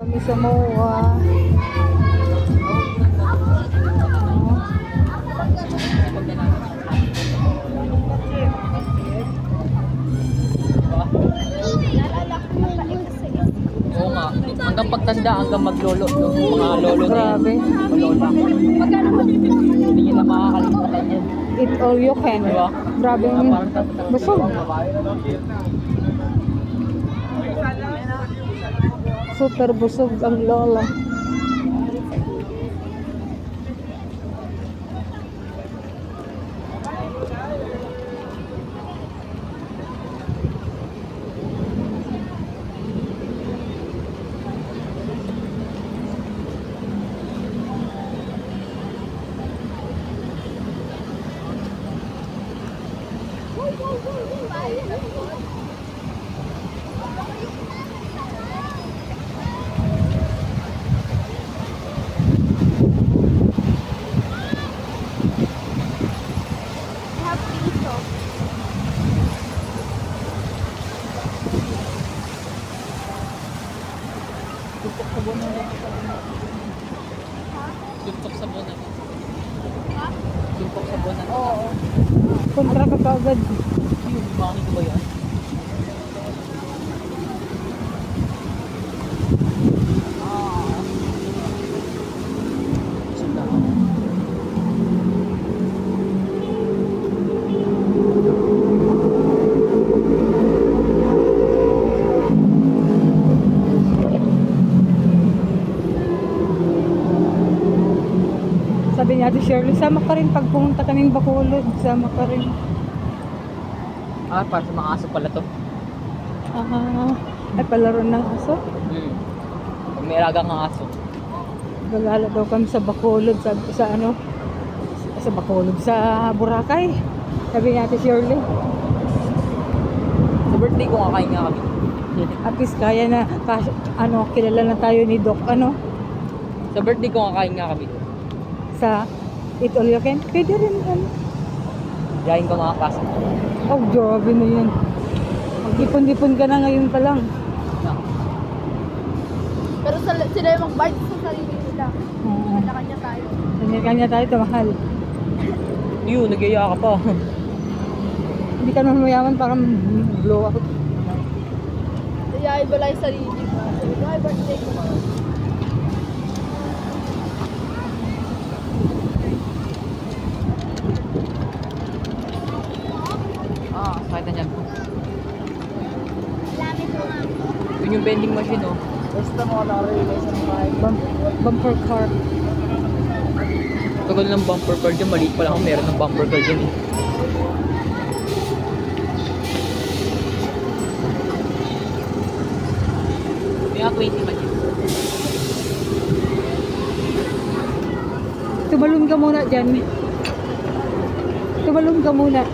Kami sa MOA. Oo nga. Hanggang pagtanda, hanggang maglolo. No? Mga lolo na yan. Grabe. Lola. Hindi nyo na makakalimutan yan. Eat all you can. Diba? Grabe yung busog. Super busog ang lola. Tumpok sa bonan. Tumpok sa bonan. Oo. Kontra ka kaagad. Yung bakit ba yan? Sabi niya, Shirley, sama ka rin pag pumunta kaming Bacolod. Sama ka rin. Ah, para sa mga aso pala to. Ay palaro ng aso. Pag may alagang ang aso. Gagala daw kami sa Bacolod. Sa ano? Sa Bacolod. Sa Boracay. Sabi niya, Shirley. Sa birthday ko kakain nga kami. At least kaya na, ano, kilala na tayo ni Doc, ano? Sa birthday ko kakain nga kami. Sa Eat All You Can. Pwede rin, ano? Diyahin ko mga klase. Oh, grabe na yan. Mag-ipon-ipon ka na ngayon pa lang. Pero sila yung mag-bite sa sarili nila. Kanya-kanya tayo. Kanya-kanya tayo, ito mahal. Yun, nagyaya ka pa. Hindi ka naman mayaman, parang blow out. Kaya iba lang yung sarili mo. Sabi ko, ay birthday ko. Kahit na dyan. Yun yung vending machine, oh. Basta mo nakarealize ang bumper car. Tagal ng bumper car dyan. Maliit pa lang ako. Meron ng bumper car dyan, eh. May 20 man yun. Tumalon ka muna dyan. Tumalon ka muna.